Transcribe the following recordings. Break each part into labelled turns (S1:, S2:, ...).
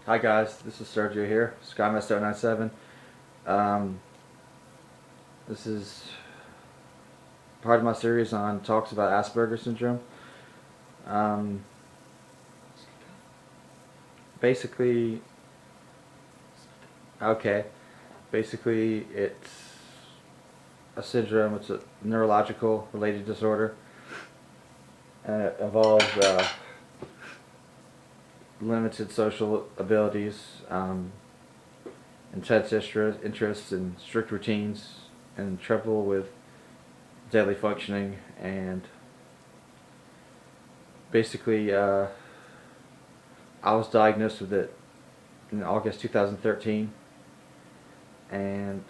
S1: Hi guys, this is Sergio here, SkyMaster97. Um, this is part of my series on talks about Asperger syndrome. Um, basically, okay, basically it's a syndrome. It's a neurological related disorder, and it involves limited social abilities, intense interests in strict routines, and trouble with daily functioning. And basically, I was diagnosed with it in August 2013, and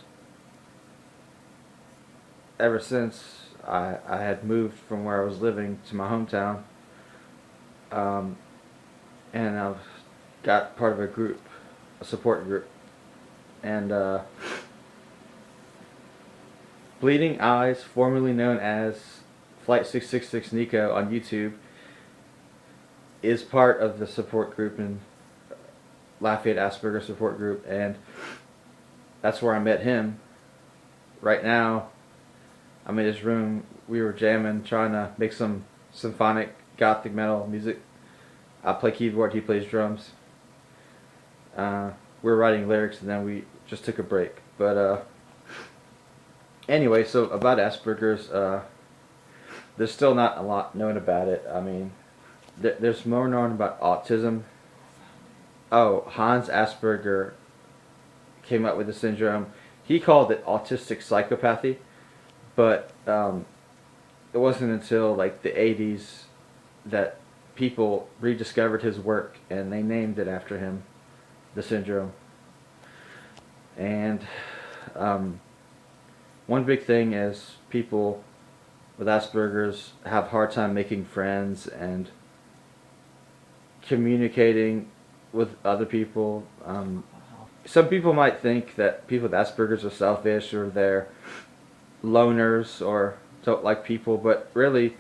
S1: ever since I had moved from where I was living to my hometown, um, and I've got part of a group, a support group, and Bleeding Eyes, formerly known as Flight 666 Nico on YouTube, is part of the support group in Lafayette Asperger support group, and that's where I met him. Right now, I'm in his room. We were jamming, trying to make some symphonic gothic metal music. I play keyboard, he plays drums. We were writing lyrics, and then we just took a break. But anyway, so about Asperger's, there's still not a lot known about it. I mean, there's more known about autism. Oh, Hans Asperger came up with the syndrome. He called it autistic psychopathy, but it wasn't until like the 80s that people rediscovered his work and they named it after him, the syndrome. And one big thing is people with Asperger's have a hard time making friends and communicating with other people. Some people might think that people with Asperger's are selfish or they're loners or don't like people, but really,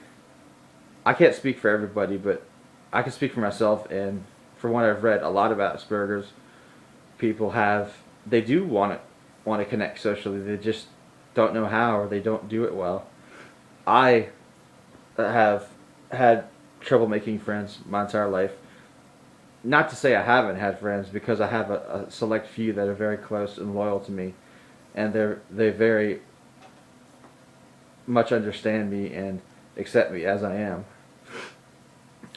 S1: I can't speak for everybody, but I can speak for myself, and from what I've read a lot about Asperger's, people they do want to connect socially, they just don't know how or they don't do it well. I have had trouble making friends my entire life. Not to say I haven't had friends, because I have a select few that are very close and loyal to me, and they very much understand me and accept me as I am.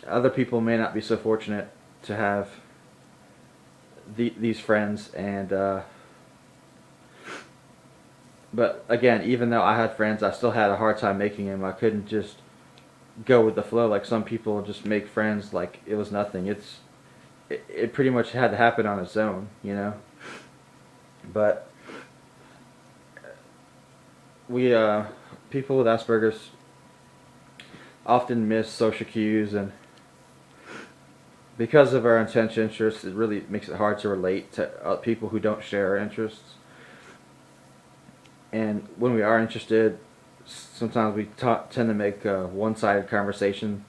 S1: Other people may not be so fortunate to have these friends, and but again, even though I had friends, I still had a hard time making them. I couldn't just go with the flow like some people just make friends like it was nothing. It pretty much had to happen on its own, you know. But we people with Asperger's often miss social cues, and because of our intense interests, it really makes it hard to relate to people who don't share our interests. And when we are interested, sometimes we tend to make a one-sided conversation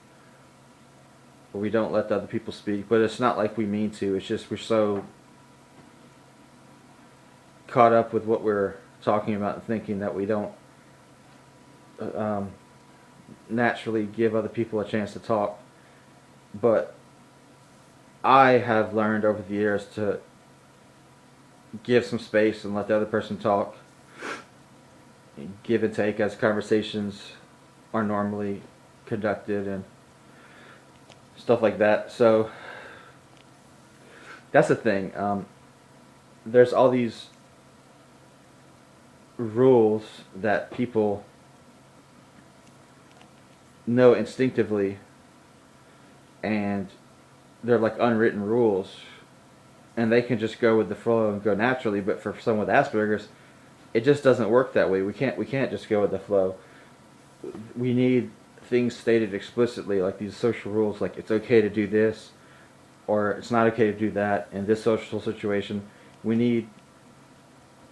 S1: where we don't let the other people speak. But it's not like we mean to. It's just we're so caught up with what we're talking about and thinking that we don't naturally give other people a chance to talk. But I have learned over the years to give some space and let the other person talk, give and take as conversations are normally conducted and stuff like that. So that's the thing. There's all these rules that people know instinctively, and they're like unwritten rules, and they can just go with the flow and go naturally. But for someone with Asperger's, it just doesn't work that way. We can't just go with the flow. We need things stated explicitly, like these social rules, like it's okay to do this, or it's not okay to do that in this social situation. We need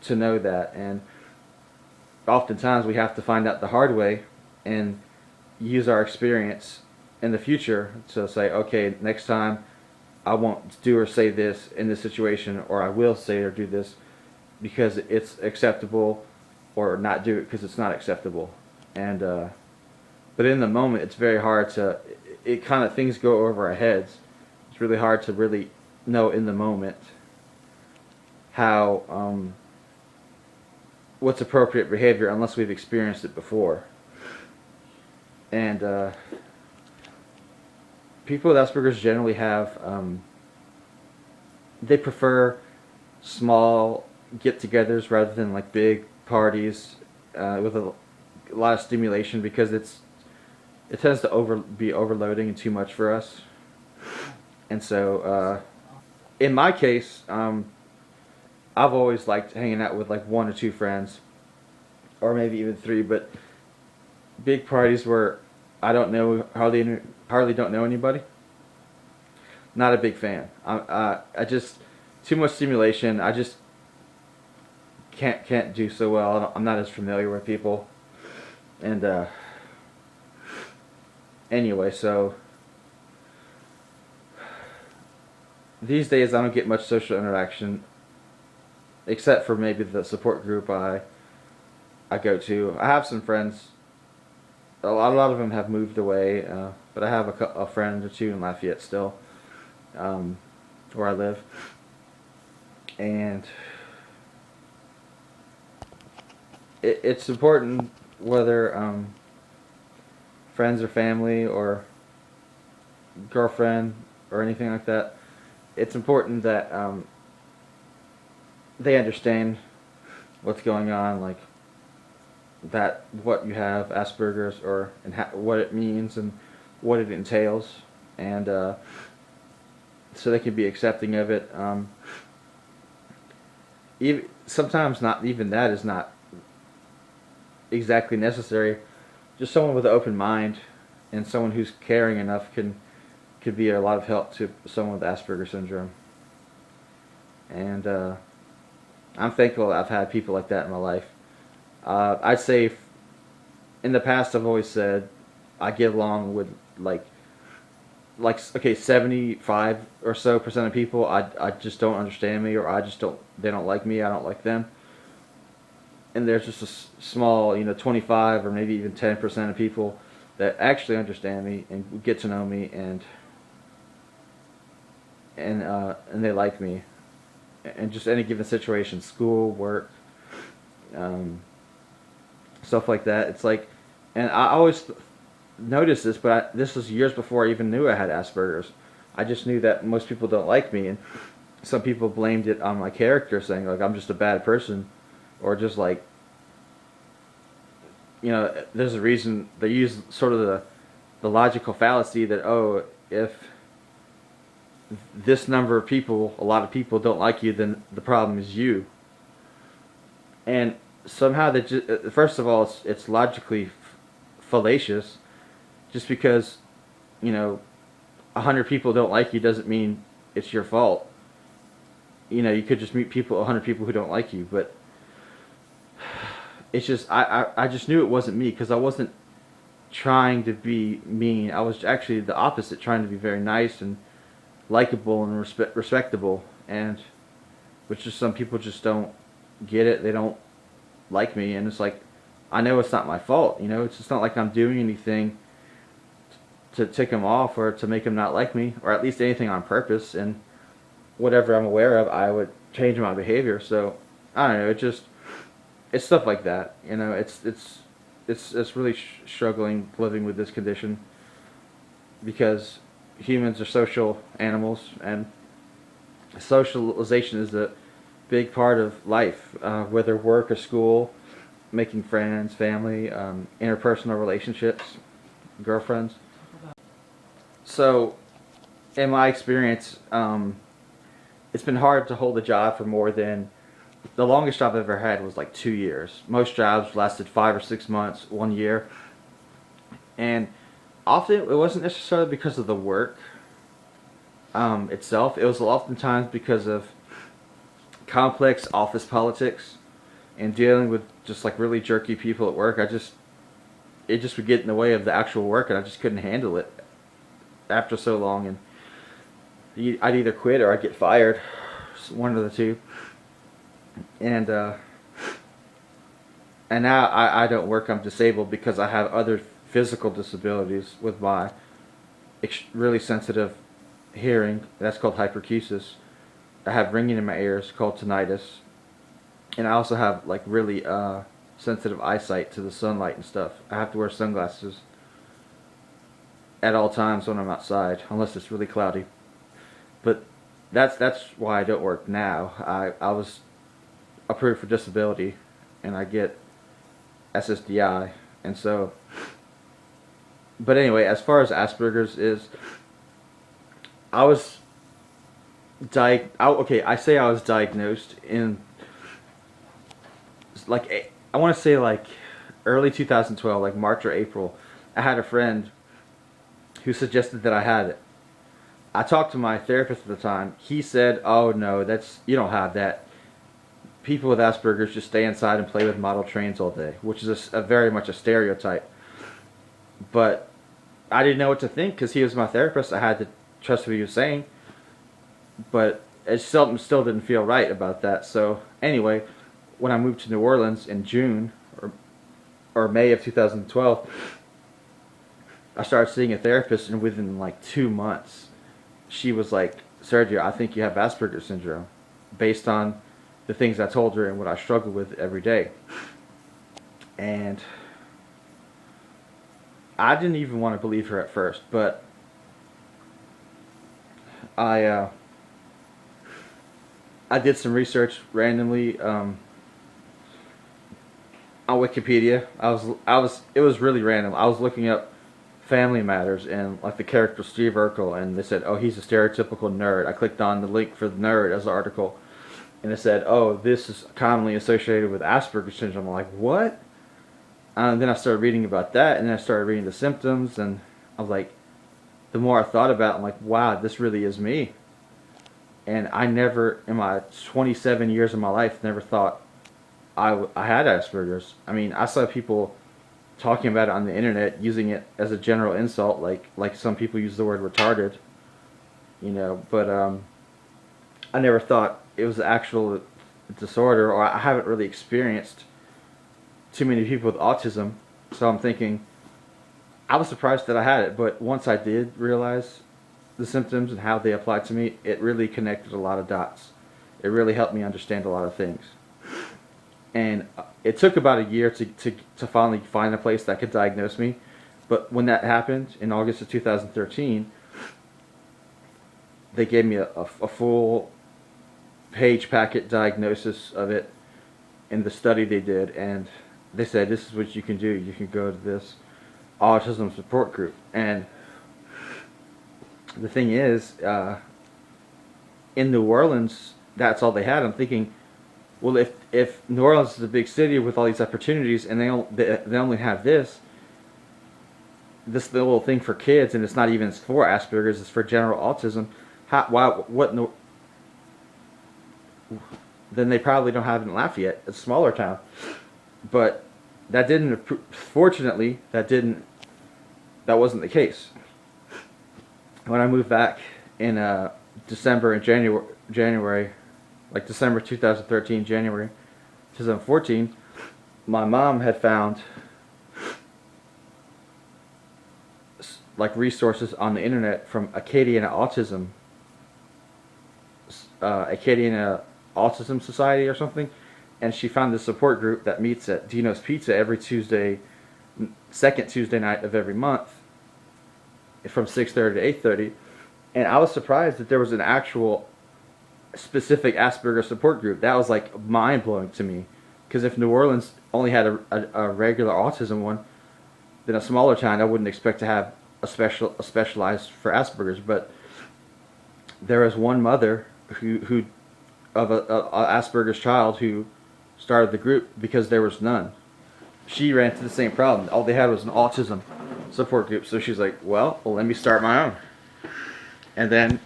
S1: to know that, and oftentimes we have to find out the hard way and use our experience in the future to say, okay, next time I won't do or say this in this situation, or I will say or do this because it's acceptable, or not do it because it's not acceptable. And but in the moment, it's very hard to. It kind of things go over our heads. It's really hard to really know in the moment how what's appropriate behavior unless we've experienced it before. And people with Asperger's generally have they prefer small get-togethers rather than like big parties with a lot of stimulation, because it tends to be overloading and too much for us. And so in my case, I've always liked hanging out with like one or two friends, or maybe even three. But big parties where I don't know hardly don't know anybody, not a big fan. I just too much stimulation. I just can't do so well. I'm not as familiar with people, and anyway, so these days I don't get much social interaction, except for maybe the support group I go to. I have some friends. A lot of them have moved away, but I have a friend or two in Lafayette still, where I live. And it's important whether friends or family or girlfriend or anything like that. It's important that they understand what's going on, like that what you have Asperger's, or and what it means and what it entails, and so they can be accepting of it. Even sometimes not even that is not exactly necessary. Just someone with an open mind and someone who's caring enough could be a lot of help to someone with Asperger syndrome. And I'm thankful that I've had people like that in my life. I'd say in the past I've always said I get along with like okay, 75 or so percent of people I just don't understand me, or they don't like me, I don't like them. And there's just a small 25 or maybe even 10% of people that actually understand me and get to know me, and they like me, and just any given situation, school, work, stuff like that. It's like, and I always noticed this, but this was years before I even knew I had Asperger's. I just knew that most people don't like me, and some people blamed it on my character, saying like I'm just a bad person, or just like, there's a reason they use sort of the logical fallacy that, oh, if this number of people, a lot of people don't like you, then the problem is you. And somehow that first of all, it's logically fallacious. Just because 100 people don't like you doesn't mean it's your fault. You could just meet 100 people who don't like you, but it's just I just knew it wasn't me, because I wasn't trying to be mean. I was actually the opposite, trying to be very nice and likable and respectable, and which is some people just don't get it. They don't like me, and it's like, I know it's not my fault. It's just not like I'm doing anything to tick them off or to make them not like me, or at least anything on purpose. And whatever I'm aware of, I would change my behavior. So I don't know. It's stuff like that. It's really struggling living with this condition, because humans are social animals, and socialization is a big part of life, whether work or school, making friends, family, interpersonal relationships, girlfriends. So, in my experience, it's been hard to hold a job for more than, the longest job I've ever had was like 2 years. Most jobs lasted 5 or 6 months, 1 year. And often it wasn't necessarily because of the work itself. It was oftentimes because of complex office politics and dealing with just like really jerky people at work. It just would get in the way of the actual work, and I just couldn't handle it after so long. And I'd either quit or I'd get fired, one of the two. And and now I don't work. I'm disabled because I have other physical disabilities with my really sensitive hearing. That's called hyperacusis. I have ringing in my ears called tinnitus, and I also have like really sensitive eyesight to the sunlight and stuff. I have to wear sunglasses at all times when I'm outside, unless it's really cloudy. But that's why I don't work now. I was approved for disability, and I get SSDI, and so. But anyway, as far as Asperger's is, I was okay, I say I was diagnosed in like I want to say like early 2012, like March or April. I had a friend who suggested that I had it. I talked to my therapist at the time. He said, "Oh no, that's you don't have that. People with Asperger's just stay inside and play with model trains all day," which is a very much a stereotype. But I didn't know what to think because he was my therapist. I had to trust what he was saying. But it still didn't feel right about that. So anyway, when I moved to New Orleans in June or May of 2012, I started seeing a therapist, and within like 2 months, she was like, "Sergio, I think you have Asperger's syndrome," based on the things I told her and what I struggle with every day. And I didn't even want to believe her at first, but I I did some research randomly on Wikipedia. It was really random. I was looking up Family Matters and like the character Steve Urkel, and they said, "Oh, he's a stereotypical nerd." I clicked on the link for the nerd as an article, and it said, "Oh, this is commonly associated with Asperger's syndrome." I'm like, "What?" And then I started reading about that, and then I started reading the symptoms, and I was like, the more I thought about it, I'm like, wow, this really is me. And I never, in my 27 years of my life, never thought I had Asperger's. I mean, I saw people talking about it on the internet, using it as a general insult, like some people use the word retarded, but I never thought it was an actual disorder, or I haven't really experienced too many people with autism, so I'm thinking, I was surprised that I had it, but once I did realize the symptoms and how they applied to me, it really connected a lot of dots. It really helped me understand a lot of things. And it took about a year to finally find a place that could diagnose me, but when that happened in August of 2013, they gave me a full page packet diagnosis of it in the study they did, and they said, "This is what you can do. You can go to this autism support group." And the thing is, in New Orleans, that's all they had. I'm thinking, well, if New Orleans is a big city with all these opportunities, and they only have this little thing for kids, and it's not even for Asperger's, it's for general autism. Then they probably don't have it in Lafayette. It's a smaller town. But fortunately, that wasn't the case. When I moved back in December and January, like December 2013, January 2014, my mom had found like resources on the internet from Acadiana Autism Society or something, and she found this support group that meets at Dino's Pizza every second Tuesday night of every month, from 6:30 to 8:30, and I was surprised that there was an actual specific Asperger support group. That was like mind blowing to me, because if New Orleans only had a regular autism one, then a smaller town I wouldn't expect to have a specialized for Asperger's. But there was one mother who of a Asperger's child who started the group because there was none. She ran into the same problem. All they had was an autism support group. So she's like, well, let me start my own. And then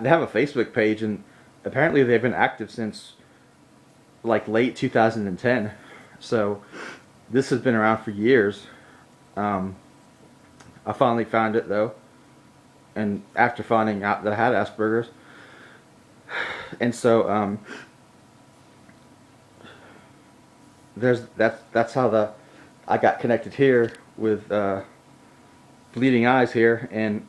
S1: they have a Facebook page, and apparently they've been active since like late 2010. So this has been around for years. I finally found it though, and after finding out that I had Asperger's, and so that's how I got connected here with Bleeding Eyes here, and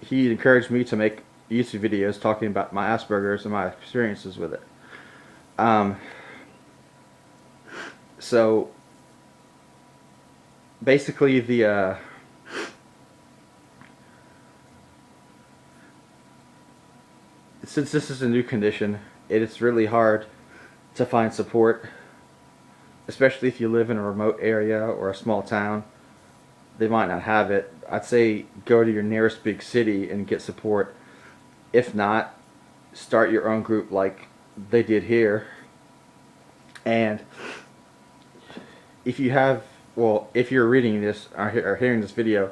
S1: he encouraged me to make YouTube videos talking about my Asperger's and my experiences with it. So basically since this is a new condition, it is really hard to find support, especially if you live in a remote area or a small town. They might not have it. I'd say go to your nearest big city and get support. If not, start your own group like they did here. And if you have, well, if you're reading this or hearing this video,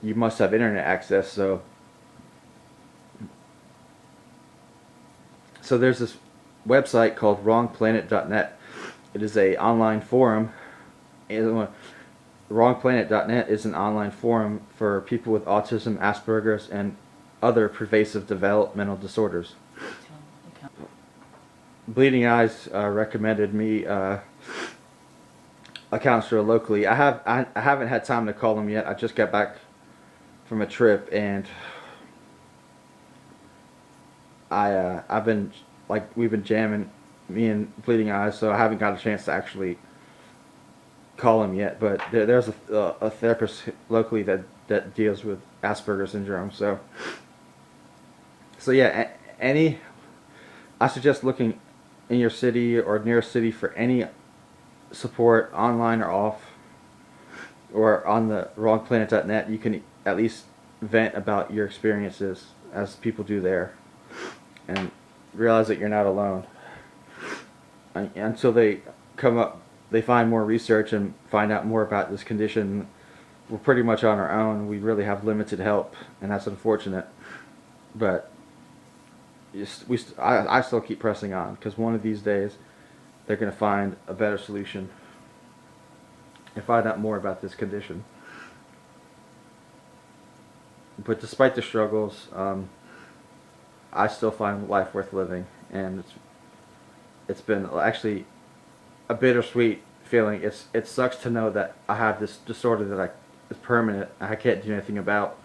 S1: you must have internet access. So there's this website called wrongplanet.net. It is a online forum. Wrongplanet.net is an online forum for people with autism, Asperger's, and other pervasive developmental disorders. Bleeding Eyes recommended me a counselor locally. I haven't had time to call him yet. I just got back from a trip, and I've been, like, we've been jamming, me and Bleeding Eyes, so I haven't got a chance to actually call him yet. But there's a therapist locally that deals with Asperger syndrome. So yeah, I suggest looking in your city or nearest city for any support, online or off, or on the wrongplanet.net. You can at least vent about your experiences, as people do there, and realize that you're not alone until they find more research and find out more about this condition. We're pretty much on our own. We really have limited help, and that's unfortunate. But I still keep pressing on, because one of these days they're going to find a better solution and find out more about this condition. But despite the struggles, I still find life worth living, and it's been actually a bittersweet feeling. It sucks to know that I have this disorder that is permanent. I can't do anything about,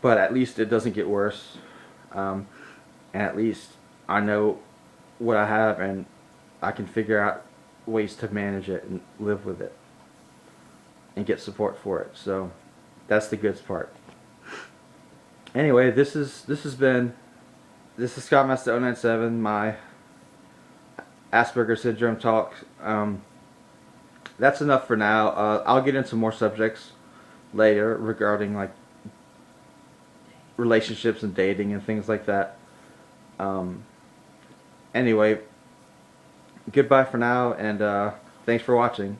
S1: but at least it doesn't get worse. And at least I know what I have, and I can figure out ways to manage it and live with it and get support for it. So that's the good part. Anyway, this is Scott Master 097, my Asperger syndrome talk. That's enough for now. I'll get into more subjects later regarding, like, relationships and dating and things like that. Anyway, goodbye for now, and thanks for watching.